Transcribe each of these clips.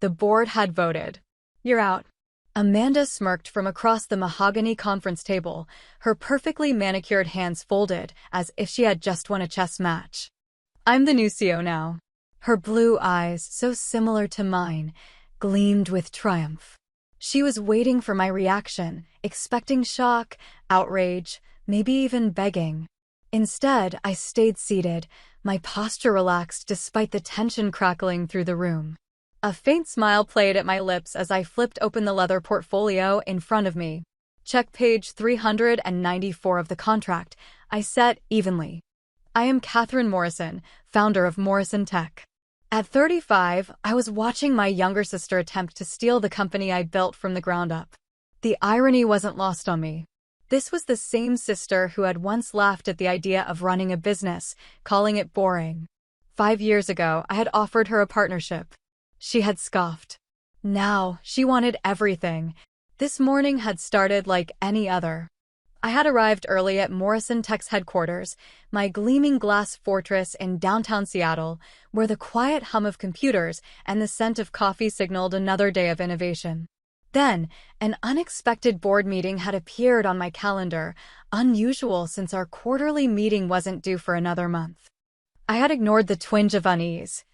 The board had voted. "You're out." Amanda smirked from across the mahogany conference table, her perfectly manicured hands folded as if she had just won a chess match. "I'm the new CEO now." Her blue eyes, so similar to mine, gleamed with triumph. She was waiting for my reaction, expecting shock, outrage, maybe even begging. Instead, I stayed seated, my posture relaxed despite the tension crackling through the room. A faint smile played at my lips as I flipped open the leather portfolio in front of me. "Check page 394 of the contract," I said evenly. "I am Catherine Morrison, founder of Morrison Tech." At 35, I was watching my younger sister attempt to steal the company I built from the ground up. The irony wasn't lost on me. This was the same sister who had once laughed at the idea of running a business, calling it boring. 5 years ago, I had offered her a partnership. She had scoffed. Now, she wanted everything. This morning had started like any other. I had arrived early at Morrison Tech's headquarters, my gleaming glass fortress in downtown Seattle, where the quiet hum of computers and the scent of coffee signaled another day of innovation. Then, an unexpected board meeting had appeared on my calendar, unusual since our quarterly meeting wasn't due for another month. I had ignored the twinge of unease.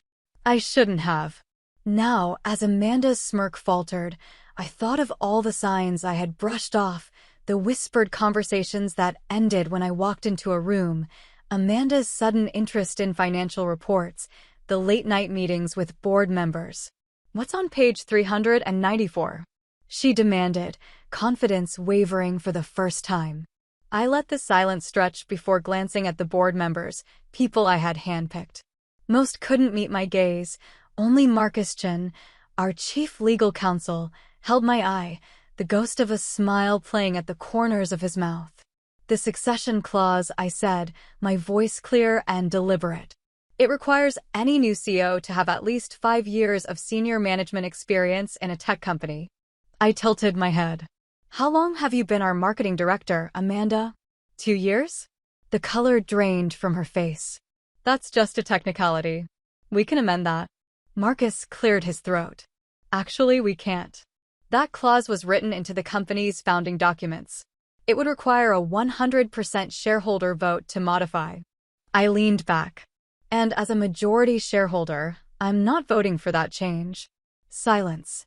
I shouldn't have. Now, as Amanda's smirk faltered, I thought of all the signs I had brushed off, the whispered conversations that ended when I walked into a room, Amanda's sudden interest in financial reports, the late-night meetings with board members. "What's on page 394? She demanded, confidence wavering for the first time. I let the silence stretch before glancing at the board members, people I had handpicked. Most couldn't meet my gaze. Only Marcus Chin, our chief legal counsel, held my eye, the ghost of a smile playing at the corners of his mouth. "The succession clause," I said, my voice clear and deliberate. "It requires any new CEO to have at least 5 years of senior management experience in a tech company." I tilted my head. "How long have you been our marketing director, Amanda?" 2 years? The color drained from her face. "That's just a technicality. We can amend that." Marcus cleared his throat. "Actually, we can't. That clause was written into the company's founding documents. It would require a 100% shareholder vote to modify." I leaned back. "And as a majority shareholder, I'm not voting for that change." Silence.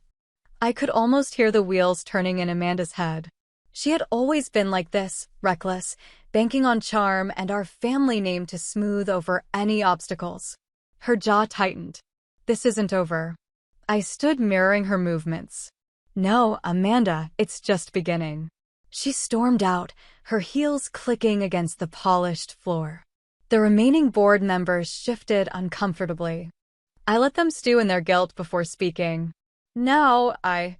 I could almost hear the wheels turning in Amanda's head. She had always been like this, reckless, banking on charm and our family name to smooth over any obstacles. Her jaw tightened. "This isn't over." I stood mirroring her movements. "No, Amanda, it's just beginning." She stormed out, her heels clicking against the polished floor. The remaining board members shifted uncomfortably. I let them stew in their guilt before speaking. "Now," I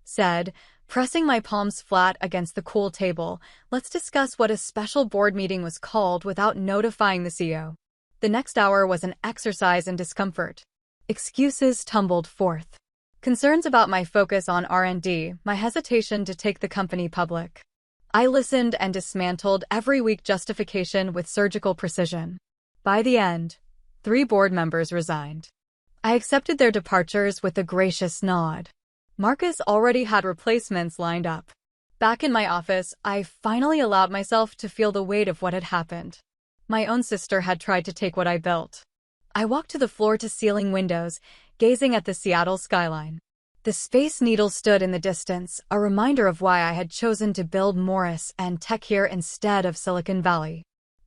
said, pressing my palms flat against the cool table, "let's discuss what a special board meeting was called without notifying the CEO." The next hour was an exercise in discomfort. Excuses tumbled forth. Concerns about my focus on R&D, my hesitation to take the company public. I listened and dismantled every weak justification with surgical precision. By the end, 3 board members resigned. I accepted their departures with a gracious nod. Marcus already had replacements lined up. Back in my office, I finally allowed myself to feel the weight of what had happened. My own sister had tried to take what I built. I walked to the floor-to-ceiling windows, gazing at the Seattle skyline. The Space Needle stood in the distance, a reminder of why I had chosen to build Morris and Tech here instead of Silicon Valley.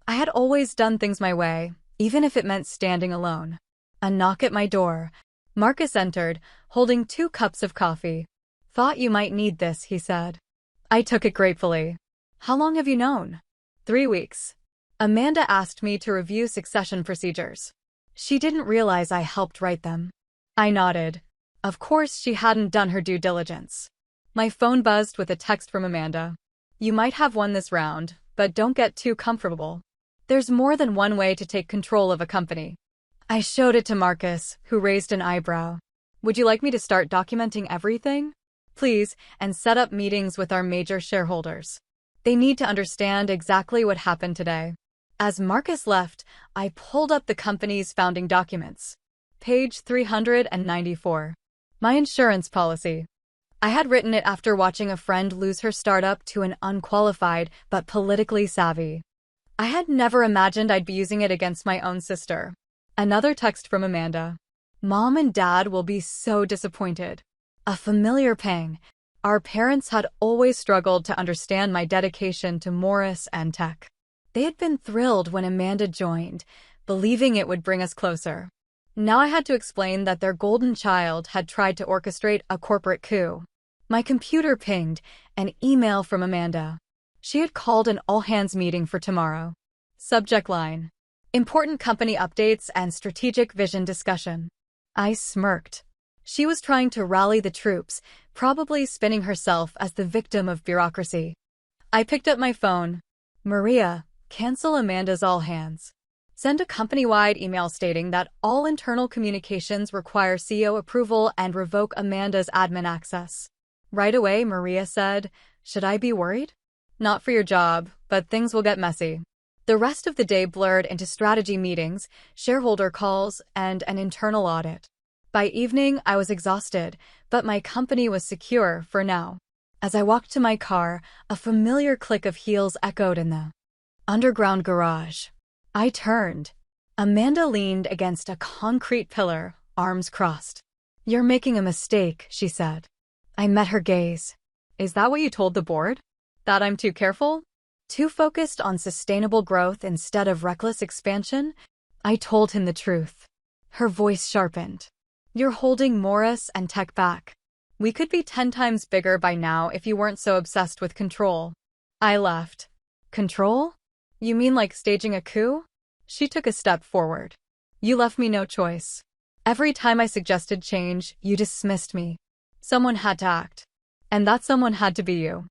I had always done things my way, even if it meant standing alone. A knock at my door. Marcus entered, holding 2 cups of coffee. "Thought you might need this," he said. I took it gratefully. "How long have you known?" 3 weeks. Amanda asked me to review succession procedures. She didn't realize I helped write them. I nodded. Of course she hadn't done her due diligence. My phone buzzed with a text from Amanda. "You might have won this round, but don't get too comfortable. There's more than one way to take control of a company." I showed it to Marcus, who raised an eyebrow. "Would you like me to start documenting everything?" "Please, and set up meetings with our major shareholders. They need to understand exactly what happened today." As Marcus left, I pulled up the company's founding documents. Page 394. My insurance policy. I had written it after watching a friend lose her startup to an unqualified but politically savvy. I had never imagined I'd be using it against my own sister. Another text from Amanda. Mom and Dad will be so disappointed. A familiar pang. Our parents had always struggled to understand my dedication to Morris and tech. They had been thrilled when Amanda joined, believing it would bring us closer. Now I had to explain that their golden child had tried to orchestrate a corporate coup. My computer pinged an email from Amanda. She had called an all-hands meeting for tomorrow. Subject line: important company updates and strategic vision discussion. I smirked. She was trying to rally the troops, probably spinning herself as the victim of bureaucracy. I picked up my phone. Maria, cancel Amanda's all-hands. Send a company-wide email stating that all internal communications require CEO approval and revoke Amanda's admin access. Right away, Maria said, should I be worried? Not for your job, but things will get messy. The rest of the day blurred into strategy meetings, shareholder calls, and an internal audit. By evening, I was exhausted, but my company was secure for now. As I walked to my car, a familiar click of heels echoed in the underground garage. I turned. Amanda leaned against a concrete pillar, arms crossed. You're making a mistake, she said. I met her gaze. Is that what you told the board? That I'm too careful? Too focused on sustainable growth instead of reckless expansion? I told him the truth. Her voice sharpened. You're holding Morris and tech back. We could be 10 times bigger by now if you weren't so obsessed with control. I laughed. Control? You mean like staging a coup? She took a step forward. You left me no choice. Every time I suggested change, you dismissed me. Someone had to act. And that someone had to be you.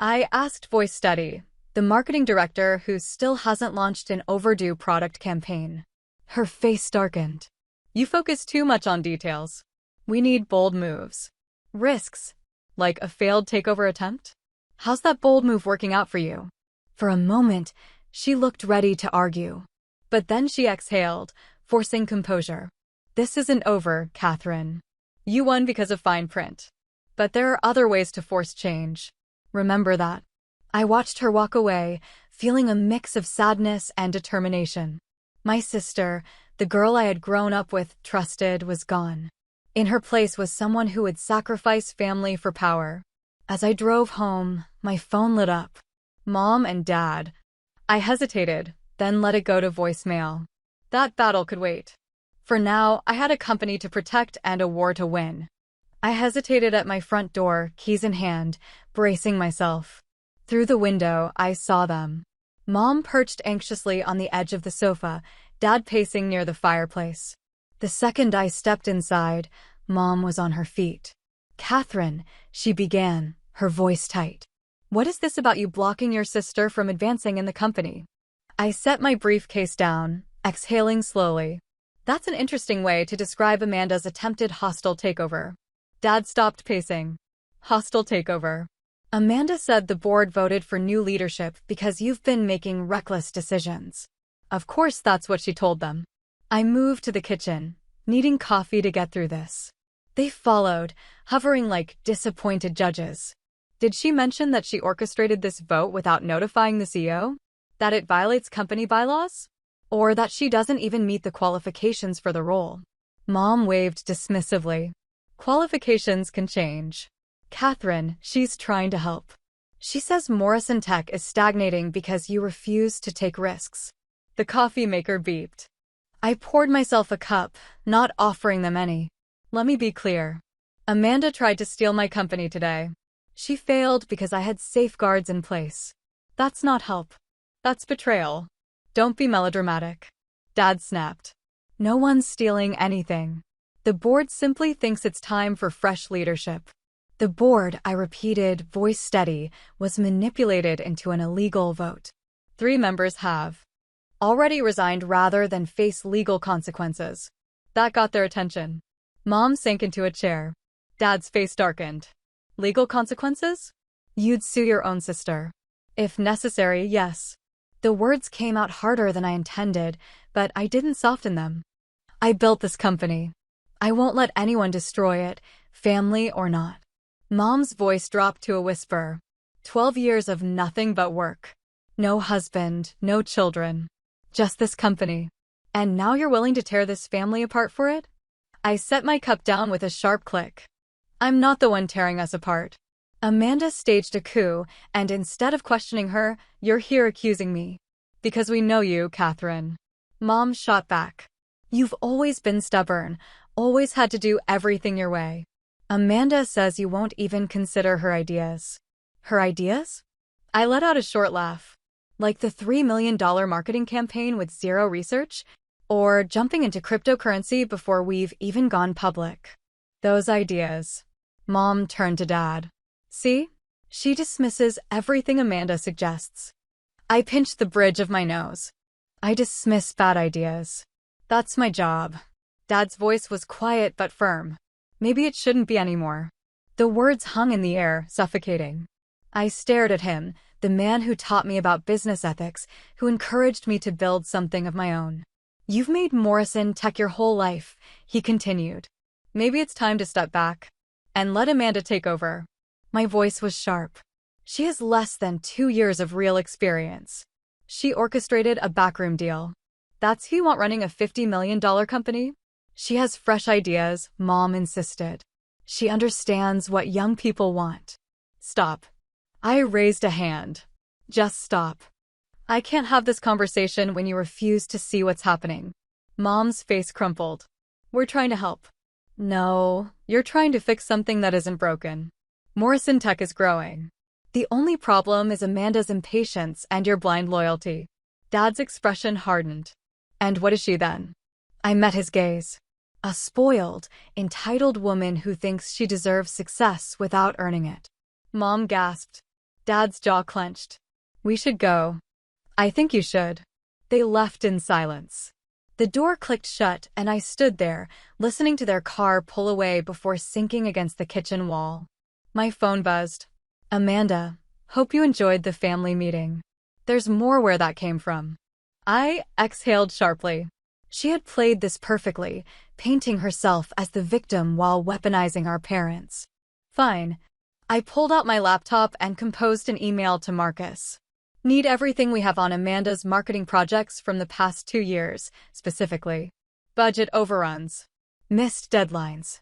I asked, voice steady, the marketing director who still hasn't launched an overdue product campaign. Her face darkened. You focus too much on details. We need bold moves. Risks. Like a failed takeover attempt? How's that bold move working out for you? For a moment, she looked ready to argue. But then she exhaled, forcing composure. This isn't over, Catherine. You won because of fine print. But there are other ways to force change. Remember that. I watched her walk away, feeling a mix of sadness and determination. My sister, the girl I had grown up with, trusted, was gone. In her place was someone who would sacrifice family for power. As I drove home, my phone lit up. Mom and Dad. I hesitated, then let it go to voicemail. That battle could wait. For now, I had a company to protect and a war to win. I hesitated at my front door, keys in hand, bracing myself. Through the window, I saw them. Mom perched anxiously on the edge of the sofa, Dad pacing near the fireplace. The second I stepped inside, Mom was on her feet. Catherine, she began, her voice tight. What is this about you blocking your sister from advancing in the company? I set my briefcase down, exhaling slowly. That's an interesting way to describe Amanda's attempted hostile takeover. Dad stopped pacing. Hostile takeover. Amanda said the board voted for new leadership because you've been making reckless decisions. Of course that's what she told them. I moved to the kitchen, needing coffee to get through this. They followed, hovering like disappointed judges. Did she mention that she orchestrated this vote without notifying the CEO? That it violates company bylaws? Or that she doesn't even meet the qualifications for the role? Mom waved dismissively. Qualifications can change. Catherine, she's trying to help. She says Morrison Tech is stagnating because you refuse to take risks. The coffee maker beeped. I poured myself a cup, not offering them any. Let me be clear. Amanda tried to steal my company today. She failed because I had safeguards in place. That's not help. That's betrayal. Don't be melodramatic. Dad snapped. No one's stealing anything. The board simply thinks it's time for fresh leadership. The board, I repeated, voice steady, was manipulated into an illegal vote. 3 members have already resigned rather than face legal consequences. That got their attention. Mom sank into a chair. Dad's face darkened. Legal consequences? You'd sue your own sister. If necessary, yes. The words came out harder than I intended, but I didn't soften them. I built this company. I won't let anyone destroy it, family or not. Mom's voice dropped to a whisper. 12 years of nothing but work. No husband, no children. Just this company. And now you're willing to tear this family apart for it? I set my cup down with a sharp click. I'm not the one tearing us apart. Amanda staged a coup, and instead of questioning her, you're here accusing me. Because we know you, Catherine. Mom shot back. You've always been stubborn, always had to do everything your way. Amanda says you won't even consider her ideas. Her ideas? I let out a short laugh. Like the $3 million marketing campaign with zero research? Or jumping into cryptocurrency before we've even gone public. Those ideas. Mom turned to Dad. See? She dismisses everything Amanda suggests. I pinched the bridge of my nose. I dismiss bad ideas. That's my job. Dad's voice was quiet but firm. Maybe it shouldn't be anymore. The words hung in the air, suffocating. I stared at him, the man who taught me about business ethics, who encouraged me to build something of my own. You've made Morrison tech your whole life, he continued. Maybe it's time to step back and let Amanda take over. My voice was sharp. She has less than 2 years of real experience. She orchestrated a backroom deal. That's who you want running a $50 million company? She has fresh ideas, Mom insisted. She understands what young people want. Stop. I raised a hand. Just stop. I can't have this conversation when you refuse to see what's happening. Mom's face crumpled. We're trying to help. No, you're trying to fix something that isn't broken. Morrison Tech is growing. The only problem is Amanda's impatience and your blind loyalty. Dad's expression hardened. And what is she then? I met his gaze. A spoiled, entitled woman who thinks she deserves success without earning it. Mom gasped. Dad's jaw clenched. We should go. I think you should. They left in silence. The door clicked shut and I stood there, listening to their car pull away before sinking against the kitchen wall. My phone buzzed. Amanda, hope you enjoyed the family meeting. There's more where that came from. I exhaled sharply. She had played this perfectly, painting herself as the victim while weaponizing our parents. Fine. I pulled out my laptop and composed an email to Marcus. Need everything we have on Amanda's marketing projects from the past 2 years, specifically. Budget overruns. Missed deadlines.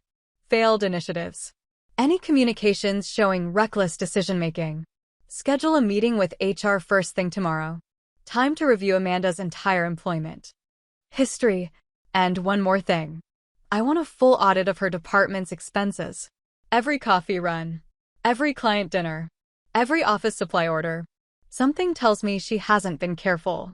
Failed initiatives. Any communications showing reckless decision-making. Schedule a meeting with HR first thing tomorrow. Time to review Amanda's entire employment history. And one more thing. I want a full audit of her department's expenses. Every coffee run. Every client dinner. Every office supply order. Something tells me she hasn't been careful.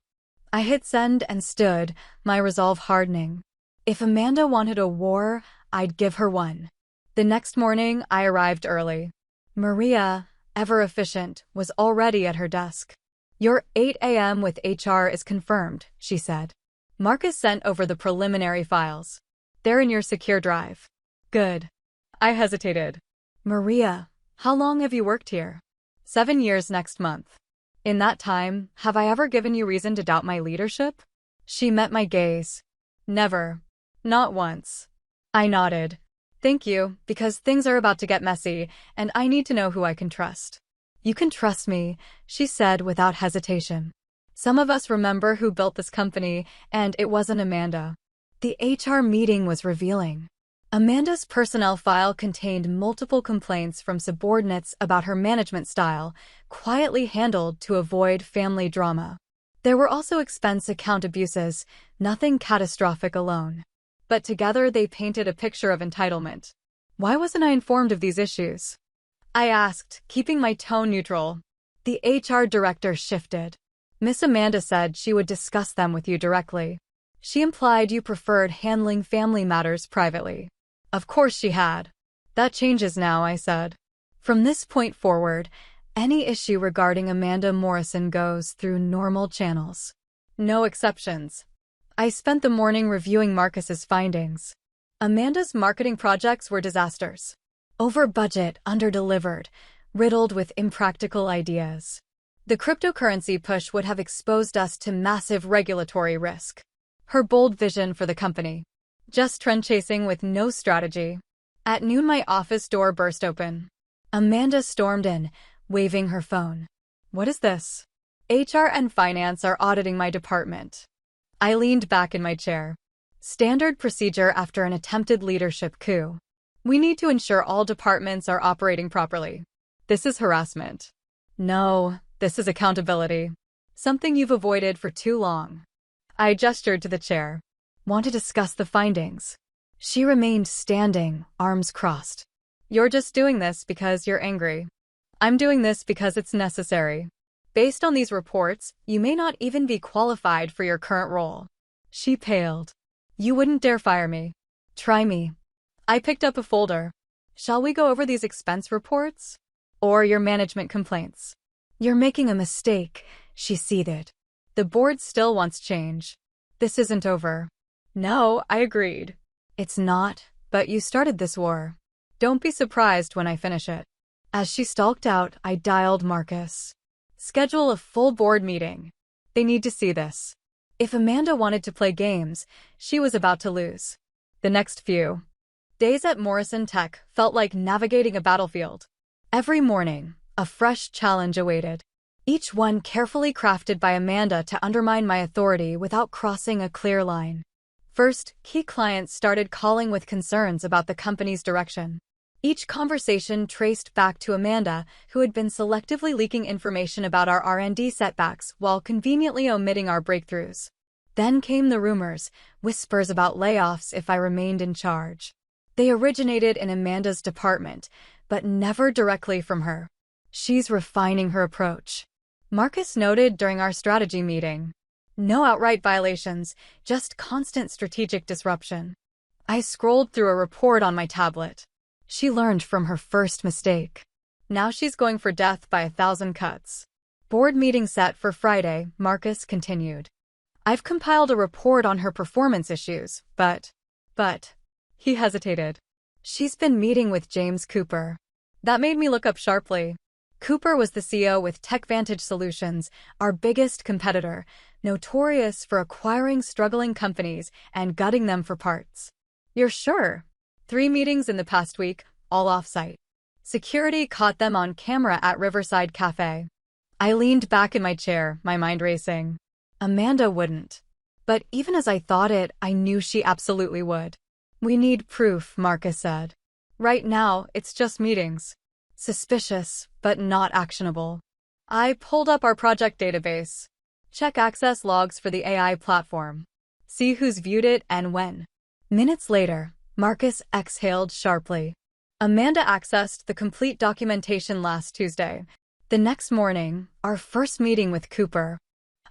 I hit send and stood, my resolve hardening. If Amanda wanted a war, I'd give her one. The next morning, I arrived early. Maria, ever efficient, was already at her desk. Your 8 a.m. with HR is confirmed, she said. Marcus sent over the preliminary files. They're in your secure drive. Good. I hesitated. Maria, how long have you worked here? 7 years next month. In that time, have I ever given you reason to doubt my leadership? She met my gaze. Never. Not once. I nodded. Thank you, because things are about to get messy, and I need to know who I can trust. You can trust me, she said without hesitation. Some of us remember who built this company, and it wasn't Amanda. The HR meeting was revealing. Amanda's personnel file contained multiple complaints from subordinates about her management style, quietly handled to avoid family drama. There were also expense account abuses, nothing catastrophic alone. But together they painted a picture of entitlement. Why wasn't I informed of these issues? I asked, keeping my tone neutral. The HR director shifted. Miss Amanda said she would discuss them with you directly. She implied you preferred handling family matters privately. Of course she had. That changes now, I said. From this point forward, any issue regarding Amanda Morrison goes through normal channels. No exceptions. I spent the morning reviewing Marcus's findings. Amanda's marketing projects were disasters. Over budget, under-delivered, riddled with impractical ideas. The cryptocurrency push would have exposed us to massive regulatory risk. Her bold vision for the company. Just trend chasing with no strategy. At noon, my office door burst open. Amanda stormed in, waving her phone. What is this? HR and finance are auditing my department. I leaned back in my chair. Standard procedure after an attempted leadership coup. We need to ensure all departments are operating properly. This is harassment. No, this is accountability. Something you've avoided for too long. I gestured to the chair. Want to discuss the findings? She remained standing, arms crossed. You're just doing this because you're angry. I'm doing this because it's necessary. Based on these reports, you may not even be qualified for your current role. She paled. You wouldn't dare fire me. Try me. I picked up a folder. Shall we go over these expense reports? Or your management complaints? You're making a mistake, she seethed. The board still wants change. This isn't over. No, I agreed. It's not, but you started this war. Don't be surprised when I finish it. As she stalked out, I dialed Marcus. Schedule a full board meeting. They need to see this. If Amanda wanted to play games, she was about to lose. The next few days at Morrison Tech felt like navigating a battlefield. Every morning, a fresh challenge awaited. Each one carefully crafted by Amanda to undermine my authority without crossing a clear line. First, key clients started calling with concerns about the company's direction. Each conversation traced back to Amanda, who had been selectively leaking information about our R&D setbacks while conveniently omitting our breakthroughs. Then came the rumors, whispers about layoffs if I remained in charge. They originated in Amanda's department, but never directly from her. She's refining her approach. Marcus noted during our strategy meeting. No outright violations, just constant strategic disruption. I scrolled through a report on my tablet. She learned from her first mistake. Now she's going for death by 1,000 cuts. Board meeting set for Friday, Marcus continued. I've compiled a report on her performance issues, but... He hesitated. She's been meeting with James Cooper. That made me look up sharply. Cooper was the CEO with TechVantage Solutions, our biggest competitor, notorious for acquiring struggling companies and gutting them for parts. You're sure? 3 meetings in the past week, all off-site. Security caught them on camera at Riverside Cafe. I leaned back in my chair, my mind racing. Amanda wouldn't. But even as I thought it, I knew she absolutely would. We need proof, Marcus said. Right now, it's just meetings. Suspicious, but not actionable. I pulled up our project database. Check access logs for the AI platform. See who's viewed it and when. Minutes later, Marcus exhaled sharply. Amanda accessed the complete documentation last Tuesday. The next morning, our first meeting with Cooper.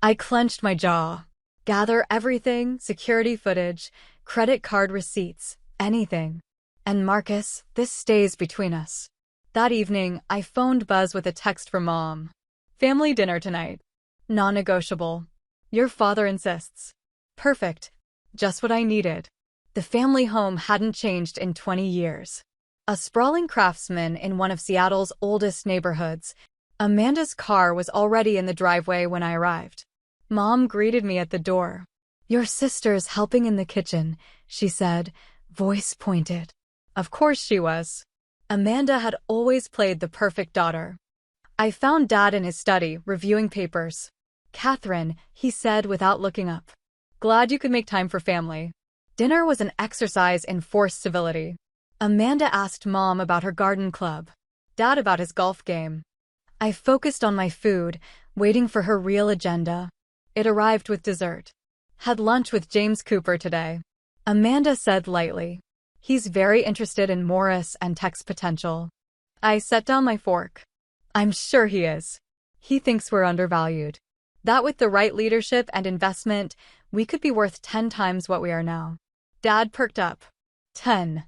I clenched my jaw. Gather everything, security footage, credit card receipts, anything. And Marcus, this stays between us. That evening, I phoned Buzz with a text from Mom. Family dinner tonight. Non-negotiable. Your father insists. Perfect. Just what I needed. The family home hadn't changed in 20 years. A sprawling craftsman in one of Seattle's oldest neighborhoods. Amanda's car was already in the driveway when I arrived. Mom greeted me at the door. Your sister's helping in the kitchen, she said, voice pointed. Of course she was. Amanda had always played the perfect daughter. I found Dad in his study, reviewing papers. Catherine, he said without looking up. Glad you could make time for family. Dinner was an exercise in forced civility. Amanda asked Mom about her garden club. Dad about his golf game. I focused on my food, waiting for her real agenda. It arrived with dessert. Had lunch with James Cooper today. Amanda said lightly. He's very interested in Morris and Tech's potential. I set down my fork. I'm sure he is. He thinks we're undervalued. That with the right leadership and investment, we could be worth 10 times what we are now. Dad perked up. 10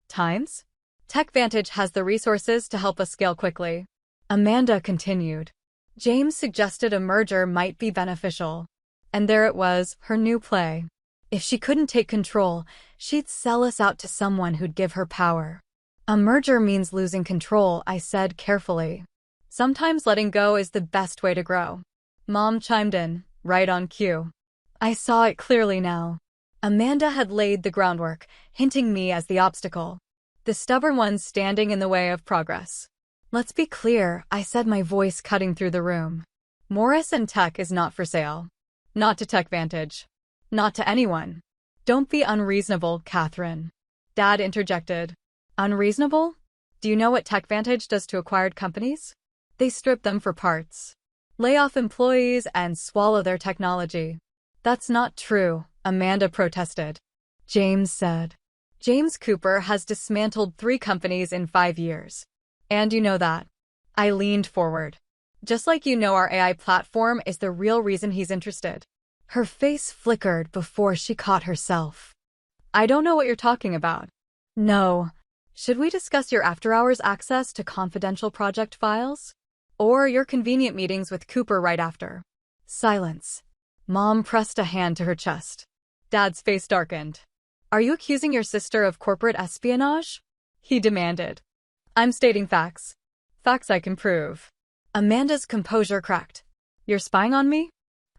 times? TechVantage has the resources to help us scale quickly. Amanda continued. James suggested a merger might be beneficial. And there it was, her new play. If she couldn't take control, she'd sell us out to someone who'd give her power. A merger means losing control, I said carefully. Sometimes letting go is the best way to grow. Mom chimed in, right on cue. I saw it clearly now. Amanda had laid the groundwork, hinting me as the obstacle. the stubborn ones standing in the way of progress. Let's be clear, I said, my voice cutting through the room. Morris and Tech is not for sale. Not to TechVantage. Not to anyone. Don't be unreasonable, Catherine. Dad interjected. Unreasonable? Do you know what TechVantage does to acquired companies? They strip them for parts, lay off employees, and swallow their technology. That's not true, Amanda protested. James said. James Cooper has dismantled 3 companies in 5 years. And you know that. I leaned forward. Just like you know our AI platform is the real reason he's interested. Her face flickered before she caught herself. I don't know what you're talking about. No. Should we discuss your after-hours access to confidential project files? Or your convenient meetings with Cooper right after? Silence. Mom pressed a hand to her chest. Dad's face darkened. Are you accusing your sister of corporate espionage? He demanded. I'm stating facts. Facts I can prove. Amanda's composure cracked. You're spying on me?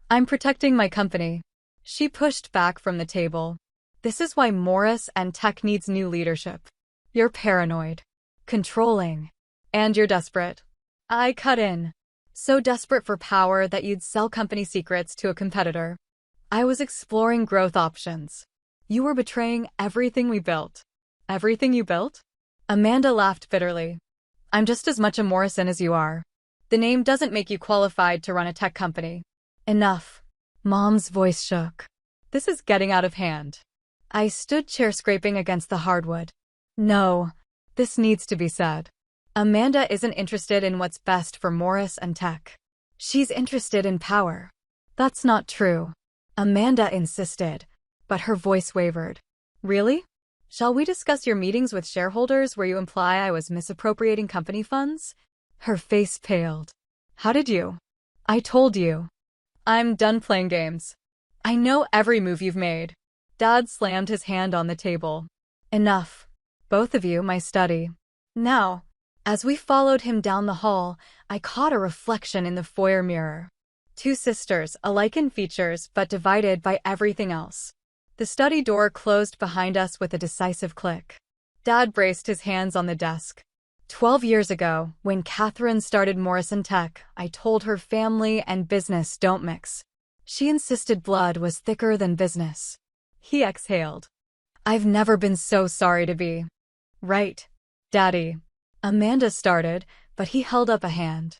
I'm protecting my company. She pushed back from the table. This is why Morris and Tech needs new leadership. You're paranoid, controlling, and you're desperate. I cut in. So desperate for power that you'd sell company secrets to a competitor. I was exploring growth options. You were betraying everything we built. Everything you built? Amanda laughed bitterly. I'm just as much a Morrison as you are. The name doesn't make you qualified to run a tech company. Enough. Mom's voice shook. This is getting out of hand. I stood chair scraping against the hardwood. No, this needs to be said. Amanda isn't interested in what's best for Morris and Tech. She's interested in power. That's not true. Amanda insisted, but her voice wavered. Really? Shall we discuss your meetings with shareholders where you imply I was misappropriating company funds? Her face paled. How did you? I told you. I'm done playing games. I know every move you've made. Dad slammed his hand on the table. Enough. Both of you, my study. Now, as we followed him down the hall, I caught a reflection in the foyer mirror. 2 sisters, alike in features but divided by everything else. The study door closed behind us with a decisive click. Dad braced his hands on the desk. 12 years ago, when Catherine started Morrison Tech, I told her family and business don't mix. She insisted blood was thicker than business. He exhaled. I've never been so sorry to be. Right, Daddy. Amanda started, but he held up a hand.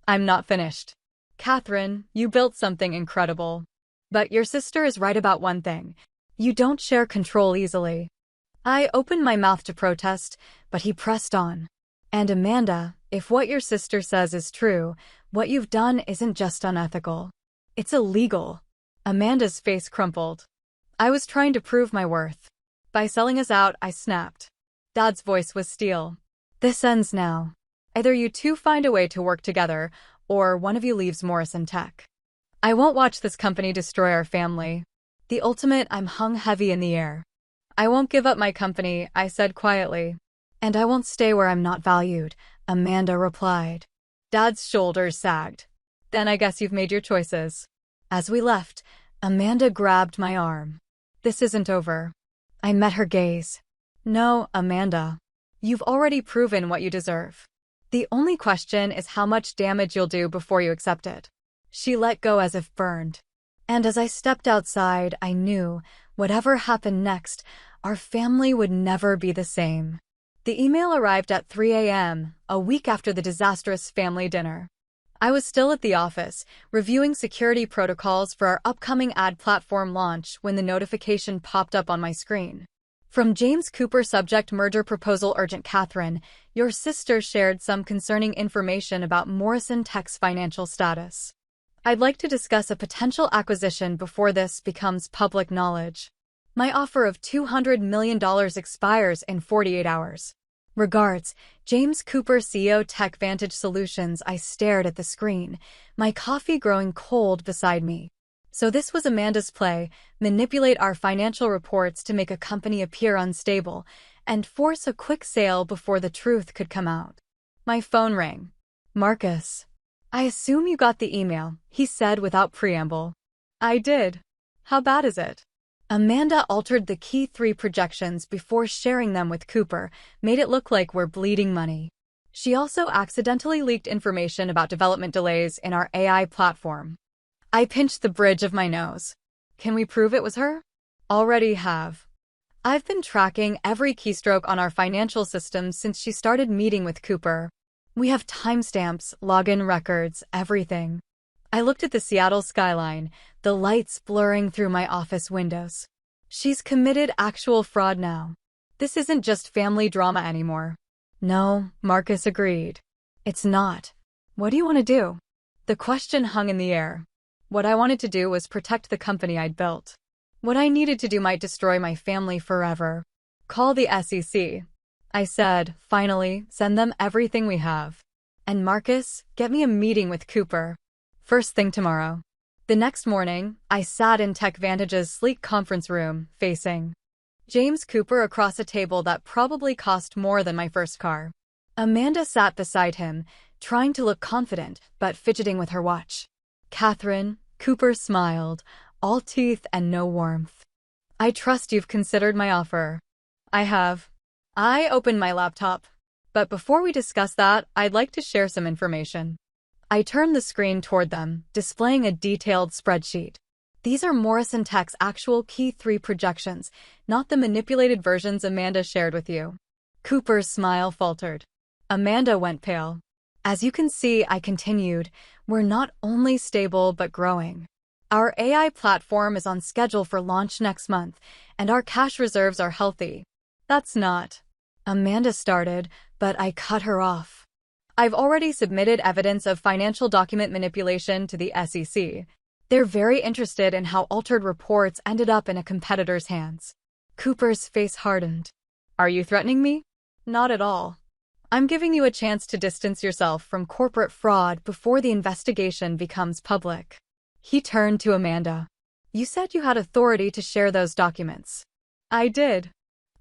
I'm not finished. Catherine, you built something incredible. But your sister is right about one thing. You don't share control easily. I opened my mouth to protest, but he pressed on. And Amanda, if what your sister says is true, what you've done isn't just unethical. It's illegal. Amanda's face crumpled. I was trying to prove my worth. By selling us out, I snapped. Dad's voice was steel. This ends now. Either you two find a way to work together, or one of you leaves Morrison Tech. I won't watch this company destroy our family. The ultimate, I'm hung heavy in the air. I won't give up my company, I said quietly. And I won't stay where I'm not valued, Amanda replied. Dad's shoulders sagged. Then I guess you've made your choices. As we left, Amanda grabbed my arm. This isn't over. I met her gaze. No, Amanda. You've already proven what you deserve. The only question is how much damage you'll do before you accept it. She let go as if burned. And as I stepped outside, I knew, whatever happened next, our family would never be the same. The email arrived at 3 a.m., a week after the disastrous family dinner. I was still at the office, reviewing security protocols for our upcoming ad platform launch when the notification popped up on my screen. From James Cooper, subject merger proposal urgent. Catherine, your sister shared some concerning information about Morrison Tech's financial status. I'd like to discuss a potential acquisition before this becomes public knowledge. My offer of $200 million expires in 48 hours. Regards, James Cooper, CEO, TechVantage Solutions. I stared at the screen, my coffee growing cold beside me. So this was Amanda's play: manipulate our financial reports to make a company appear unstable, and force a quick sale before the truth could come out. My phone rang. Marcus. I assume you got the email, he said without preamble. I did. How bad is it? Amanda altered the key 3 projections before sharing them with Cooper, made it look like we're bleeding money. She also accidentally leaked information about development delays in our AI platform. I pinched the bridge of my nose. Can we prove it was her? Already have. I've been tracking every keystroke on our financial system since she started meeting with Cooper. We have timestamps, login records, everything. I looked at the Seattle skyline, the lights blurring through my office windows. She's committed actual fraud now. This isn't just family drama anymore. No, Marcus agreed. It's not. What do you want to do? The question hung in the air. What I wanted to do was protect the company I'd built. What I needed to do might destroy my family forever. Call the SEC. I said, finally, send them everything we have. And Marcus, get me a meeting with Cooper. First thing tomorrow. The next morning, I sat in TechVantage's sleek conference room, facing James Cooper across a table that probably cost more than my first car. Amanda sat beside him, trying to look confident, but fidgeting with her watch. Catherine, Cooper smiled, all teeth and no warmth. I trust you've considered my offer. I have. I opened my laptop. But before we discuss that, I'd like to share some information. I turned the screen toward them, displaying a detailed spreadsheet. These are Morrison Tech's actual key 3 projections, not the manipulated versions Amanda shared with you. Cooper's smile faltered. Amanda went pale. As you can see, I continued, we're not only stable but growing. Our AI platform is on schedule for launch next month, and our cash reserves are healthy. That's not. Amanda started, but I cut her off. I've already submitted evidence of financial document manipulation to the SEC. They're very interested in how altered reports ended up in a competitor's hands. Cooper's face hardened. Are you threatening me? Not at all. I'm giving you a chance to distance yourself from corporate fraud before the investigation becomes public. He turned to Amanda. You said you had authority to share those documents. I did.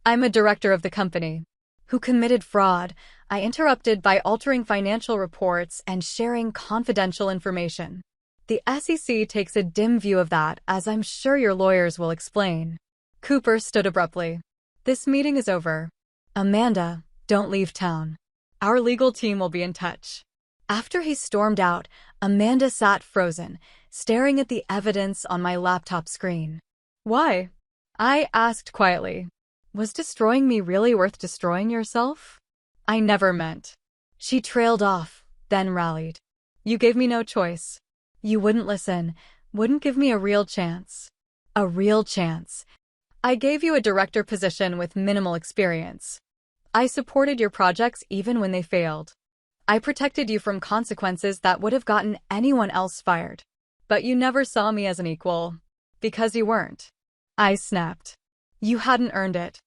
I'm a director of the company. Who committed fraud, I interrupted by altering financial reports and sharing confidential information. The SEC takes a dim view of that, as I'm sure your lawyers will explain. Cooper stood abruptly. This meeting is over. Amanda, don't leave town. Our legal team will be in touch. After he stormed out, Amanda sat frozen, staring at the evidence on my laptop screen. Why? I asked quietly. Was destroying me really worth destroying yourself? I never meant. She trailed off, then rallied. You gave me no choice. You wouldn't listen, wouldn't give me a real chance. A real chance. I gave you a director position with minimal experience. I supported your projects even when they failed. I protected you from consequences that would have gotten anyone else fired. But you never saw me as an equal. Because you weren't. I snapped. You hadn't earned it.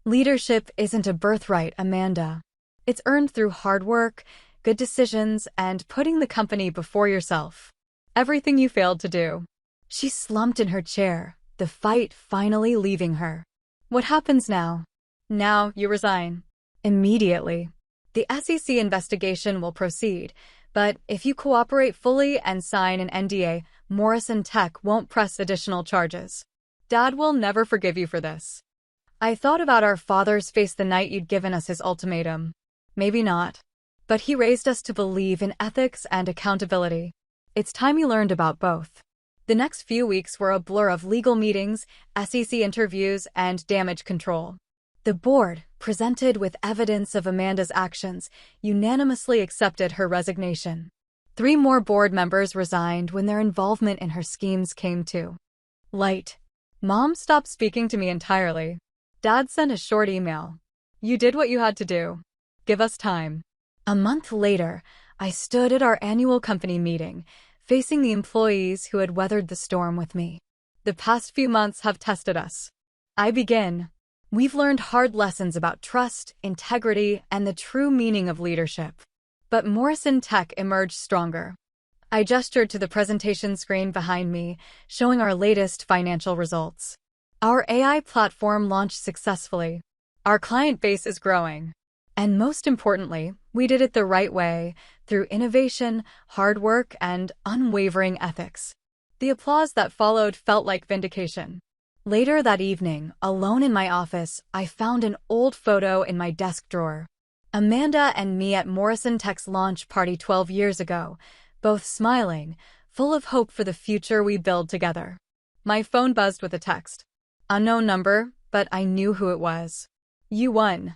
Leadership isn't a birthright, Amanda. It's earned through hard work, good decisions, and putting the company before yourself. Everything you failed to do. She slumped in her chair, the fight finally leaving her. What happens now? Now you resign. Immediately. The SEC investigation will proceed, but if you cooperate fully and sign an NDA, Morrison Tech won't press additional charges. Dad will never forgive you for this. I thought about our father's face the night you'd given us his ultimatum. Maybe not. But he raised us to believe in ethics and accountability. It's time you learned about both. The next few weeks were a blur of legal meetings, SEC interviews, and damage control. The board, presented with evidence of Amanda's actions, unanimously accepted her resignation. 3 more board members resigned when their involvement in her schemes came to light. Mom stopped speaking to me entirely. Dad sent a short email. You did what you had to do. Give us time. A month later, I stood at our annual company meeting, facing the employees who had weathered the storm with me. The past few months have tested us. I begin. We've learned hard lessons about trust, integrity, and the true meaning of leadership. But Morrison Tech emerged stronger. I gestured to the presentation screen behind me, showing our latest financial results. Our AI platform launched successfully. Our client base is growing. And most importantly, we did it the right way, through innovation, hard work, and unwavering ethics. The applause that followed felt like vindication. Later that evening, alone in my office, I found an old photo in my desk drawer. Amanda and me at Morrison Tech's launch party 12 years ago, both smiling, full of hope for the future we build together. My phone buzzed with a text. Unknown number, but I knew who it was. You won.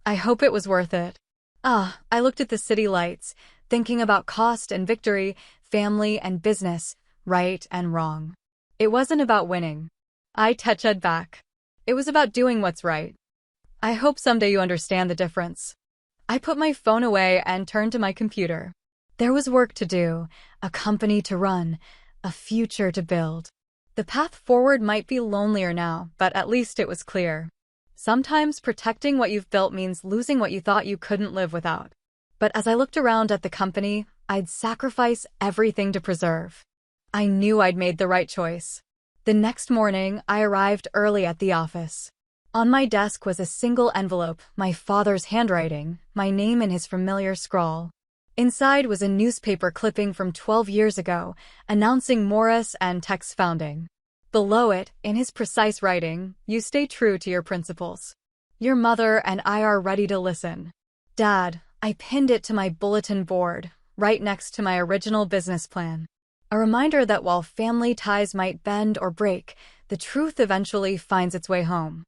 I hope it was worth it. I looked at the city lights, thinking about cost and victory, family and business, right and wrong. It wasn't about winning. I touched back. It was about doing what's right. I hope someday you understand the difference. I put my phone away and turned to my computer. There was work to do, a company to run, a future to build. The path forward might be lonelier now, but at least it was clear. Sometimes protecting what you've built means losing what you thought you couldn't live without. But as I looked around at the company, I'd sacrifice everything to preserve. I knew I'd made the right choice. The next morning, I arrived early at the office. On my desk was a single envelope, my father's handwriting, my name in his familiar scrawl. Inside was a newspaper clipping from 12 years ago, announcing Morris and Tech's founding. Below it, in his precise writing, you stay true to your principles. Your mother and I are ready to listen. Dad, I pinned it to my bulletin board, right next to my original business plan. A reminder that while family ties might bend or break, the truth eventually finds its way home.